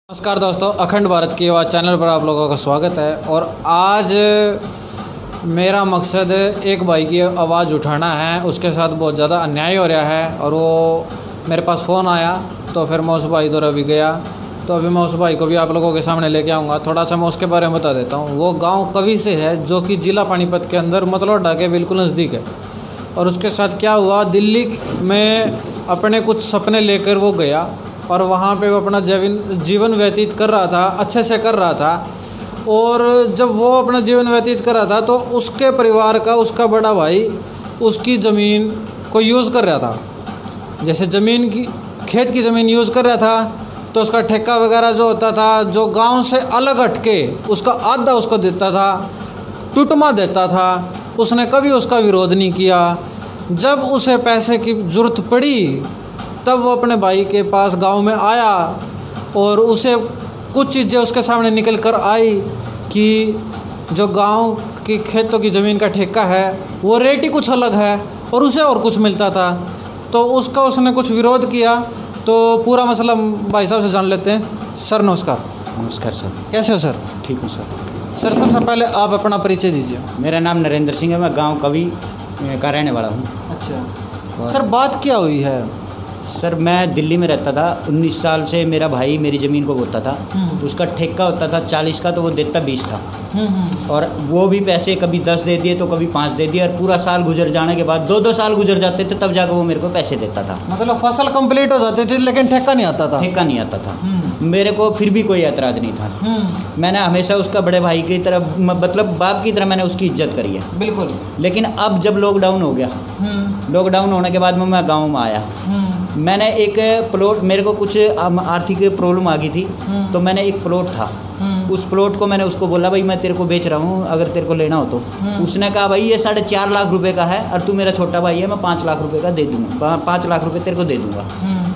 नमस्कार दोस्तों, अखंड भारत की आवाज़ चैनल पर आप लोगों का स्वागत है। और आज मेरा मकसद एक भाई की आवाज़ उठाना है। उसके साथ बहुत ज़्यादा अन्याय हो रहा है और वो मेरे पास फ़ोन आया तो फिर मैं उस भाई द्वारा भी गया। तो अभी मैं उस भाई को भी आप लोगों के सामने लेके आऊँगा। थोड़ा सा मैं उसके बारे में बता देता हूँ। वो गाँव कवि से है जो कि ज़िला पानीपत के अंदर मतलौडा के बिल्कुल नज़दीक है। और उसके साथ क्या हुआ, दिल्ली में अपने कुछ सपने लेकर वो गया और वहाँ पे वो अपना जीवन व्यतीत कर रहा था, अच्छे से कर रहा था। और जब वो अपना जीवन व्यतीत कर रहा था तो उसके परिवार का उसका बड़ा भाई उसकी ज़मीन को यूज़ कर रहा था। जैसे ज़मीन की खेत की ज़मीन यूज़ कर रहा था तो उसका ठेका वगैरह जो होता था, जो गांव से अलग हटके उसका आधा उसको देता था, टुटमा देता था। उसने कभी उसका विरोध नहीं किया। जब उसे पैसे की ज़रूरत पड़ी तब वो अपने भाई के पास गांव में आया और उसे कुछ चीज़ें उसके सामने निकल कर आई कि जो गांव की खेतों की ज़मीन का ठेका है वो रेट ही कुछ अलग है और उसे और कुछ मिलता था। तो उसका उसने कुछ विरोध किया। तो पूरा मसला भाई साहब से जान लेते हैं। सर नमस्कार। नमस्कार सर। कैसे हो सर? ठीक हूँ सर। सर सबसे पहले आप अपना परिचय दीजिए। मेरा नाम नरेंद्र सिंह है, मैं गांव कवि का रहने वाला हूँ। अच्छा सर, बात क्या हुई है? सर मैं दिल्ली में रहता था, 19 साल से मेरा भाई मेरी ज़मीन को बोता था। तो उसका ठेका होता था 40 का, तो वो देता 20 था। और वो भी पैसे कभी 10 दे दिए तो कभी 5 दे दिए। और पूरा साल गुजर जाने के बाद 2-2 साल गुजर जाते थे तब जाकर वो मेरे को पैसे देता था। मतलब फसल कंप्लीट हो जाती थी लेकिन ठेका नहीं आता था? ठेका नहीं आता था। मेरे को फिर भी कोई ऐतराज़ नहीं था। मैंने हमेशा उसका बड़े भाई की तरह, मतलब बाप की तरह मैंने उसकी इज्जत करी है। बिल्कुल। लेकिन अब जब लॉकडाउन हो गया, लॉकडाउन होने के बाद में मैं गाँव में आया। मैंने एक प्लॉट, मेरे को कुछ आर्थिक प्रॉब्लम आ गई थी तो मैंने एक प्लॉट था, उस प्लॉट को मैंने उसको बोला भाई मैं तेरे को बेच रहा हूँ, अगर तेरे को लेना हो तो। उसने कहा भाई ये 4.5 लाख रुपए का है और तू मेरा छोटा भाई है, मैं 5 लाख रुपए का दे दूँगा, 5 लाख रुपए तेरे को दे दूँगा।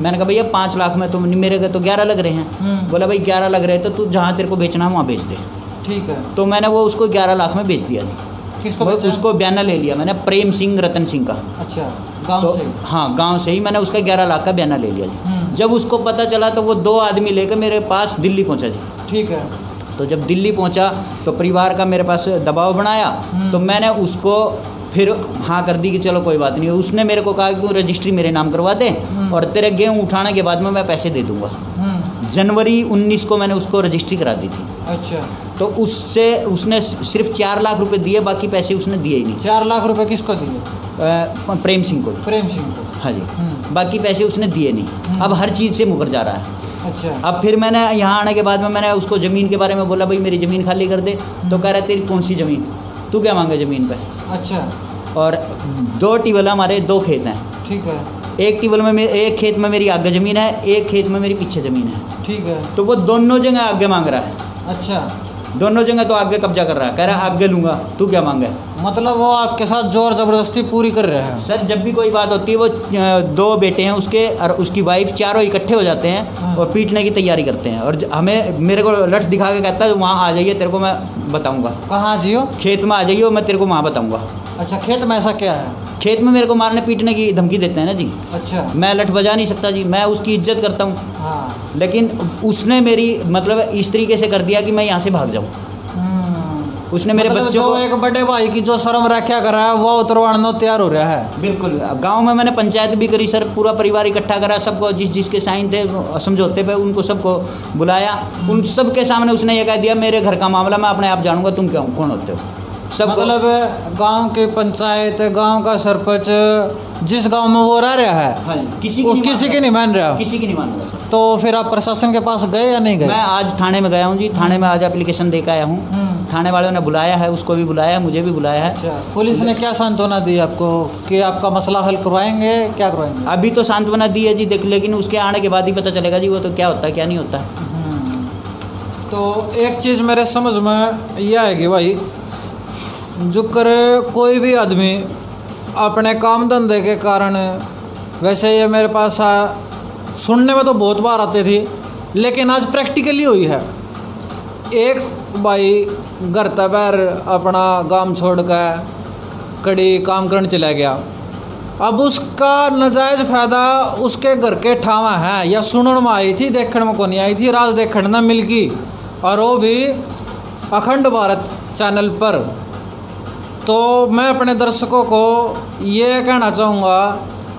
मैंने कहा भैया 5 लाख में तो मेरे तो 11 लग रहे हैं। बोला भाई 11 लग रहे हैं तो तू जहाँ तेरे को बेचना है वहाँ बेच दे। ठीक है। तो मैंने वो उसको 11 लाख में बेच दिया। किसको? उसको बयाना ले लिया मैंने, प्रेम सिंह रतन सिंह का। अच्छा, गांव तो से? हाँ, गांव से ही मैंने उसका 11 लाख का बयाना ले लिया जी। जब उसको पता चला तो वो 2 आदमी लेकर मेरे पास दिल्ली पहुंचा जी। ठीक है। तो जब दिल्ली पहुंचा तो परिवार का मेरे पास दबाव बनाया तो मैंने उसको फिर हाँ कर दी कि चलो कोई बात नहीं। उसने मेरे को कहा कि तू रजिस्ट्री मेरे नाम करवा दे और तेरे गेहूँ उठाने के बाद में मैं पैसे दे दूँगा। जनवरी 19 को मैंने उसको रजिस्ट्री करा दी थी। अच्छा। तो उससे उसने सिर्फ 4 लाख रुपए दिए, बाकी पैसे उसने दिए ही नहीं। 4 लाख रुपए किसको दिए? प्रेम सिंह को। प्रेम सिंह को? हाँ जी। बाकी पैसे उसने दिए नहीं। अब हर चीज़ से मुकर जा रहा है। अच्छा। अब फिर मैंने यहाँ आने के बाद में मैंने उसको ज़मीन के बारे में बोला भाई मेरी ज़मीन खाली कर दे। तो कह रहा है तेरी कौन सी ज़मीन, तू क्या मांगे ज़मीन पे? अच्छा। और 2 ट्यूबवेल हमारे 2 खेत हैं। ठीक है। एक ट्यूबवेल में एक खेत में मेरी आगे ज़मीन है, एक खेत में मेरी पीछे ज़मीन है। ठीक है। तो वो दोनों जगह आगे मांग रहा है। अच्छा। दोनों जगह तो आगे कब्जा कर रहा है, कह रहा है आगे लूँगा, तू क्या मांगे? मतलब वो आपके साथ जोर ज़बरदस्ती पूरी कर रहे हैं? सर जब भी कोई बात होती है वो 2 बेटे हैं उसके और उसकी वाइफ, चारों इकट्ठे हो जाते हैं और पीटने की तैयारी करते हैं। और हमें मेरे को लठ दिखा के कहता है वहाँ आ जाइए, तेरे को मैं बताऊँगा। कहाँ जियो? खेत में आ जाइए, मैं तेरे को वहाँ बताऊँगा। अच्छा, खेत में ऐसा क्या है? खेत में मेरे को मारने पीटने की धमकी देते हैं ना जी। अच्छा। मैं लठ बजा नहीं सकता जी, मैं उसकी इज्जत करता हूँ। हाँ। लेकिन उसने मेरी मतलब इस तरीके से कर दिया कि मैं यहाँ से भाग जाऊँ। उसने मेरे मतलब बच्चों को, एक बड़े भाई की जो शर्म रखा करा है वो उतरवाने तैयार हो रहा है। बिल्कुल। गांव में मैंने पंचायत भी करी सर, पूरा परिवार इकट्ठा करा, सबको जिसके साइन थे समझौते पे उनको सबको बुलाया। उन सब के सामने उसने ये कह दिया मेरे घर का मामला मैं अपने आप जानूंगा, तुम क्या कौन होते हो? सब मतलब गांव की पंचायत, गांव का सरपंच जिस गांव में वो रह रहा है, हाँ, किसी की नहीं मान रहा। किसी की नहीं मान रहा। तो फिर आप प्रशासन के पास गए या नहीं गए? मैं आज थाने में गया हूँ जी। थाने में आज एप्लीकेशन दे के आया हूँ। थाने वालों ने बुलाया है, उसको भी बुलाया है, मुझे भी बुलाया है। अच्छा। पुलिस ने क्या सांत्वना दी आपको कि आपका मसला हल करवाएंगे, क्या करवाएंगे? अभी तो सांत्वना दी है जी, देख, लेकिन उसके आने के बाद ही पता चलेगा जी वो तो क्या होता है क्या नहीं होता। तो एक चीज़ मेरे समझ में यह है कि भाई जो करे कोई भी आदमी अपने काम धंधे के कारण, वैसे ये मेरे पास सुनने में तो बहुत बार आते थे लेकिन आज प्रैक्टिकली हुई है। एक भाई घर तबर अपना गांव छोड़ कर कड़ी काम करने चला गया अब उसका नाजायज़ फ़ायदा उसके घर के ठावा है या सुनने में आई थी, देखने में को नहीं आई थी, राज देखने न मिल गई, और वो भी अखंड भारत चैनल पर। तो मैं अपने दर्शकों को ये कहना चाहूँगा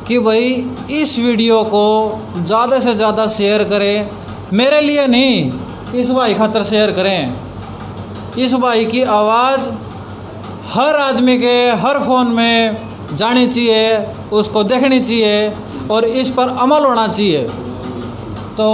कि भाई इस वीडियो को ज़्यादा से ज़्यादा शेयर करें, मेरे लिए नहीं, इस भाई खातर शेयर करें। इस भाई की आवाज़ हर आदमी के हर फ़ोन में जानी चाहिए, उसको देखनी चाहिए और इस पर अमल होना चाहिए। तो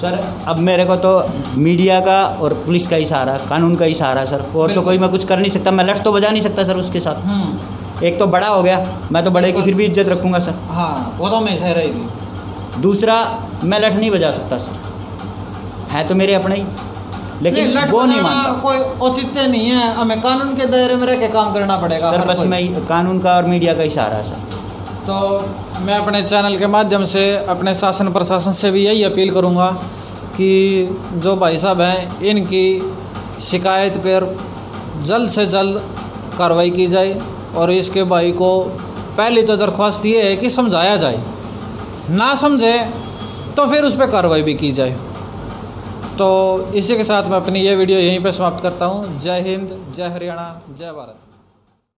सर अब मेरे को तो मीडिया का और पुलिस का ही सहारा, कानून का ही सहारा सर, और तो कोई मैं कुछ कर नहीं सकता। मैं लठ तो बजा नहीं सकता सर उसके साथ। एक तो बड़ा हो गया, मैं तो बड़े की फिर भी इज्जत रखूँगा सर। हाँ, वो तो हमेशा रहेगी। दूसरा, मैं लठ नहीं बजा सकता सर, है तो मेरे अपने ही, लेकिन लठ वो नहीं बजाना मानता। कोई औचित्य नहीं है, हमें कानून के दायरे में रह के काम करना पड़ेगा सर हर बस कोई। मैं कानून का और मीडिया का ही सहारा सर। तो मैं अपने चैनल के माध्यम से अपने शासन प्रशासन से भी यही अपील करूँगा कि जो भाई साहब हैं इनकी शिकायत पर जल्द से जल्द कार्रवाई की जाए, और इसके भाई को पहली तो दरख्वास्त ये है कि समझाया जाए, ना समझे तो फिर उस पर कार्रवाई भी की जाए। तो इसी के साथ मैं अपनी ये वीडियो यहीं पे समाप्त करता हूँ। जय हिंद, जय हरियाणा, जय भारत।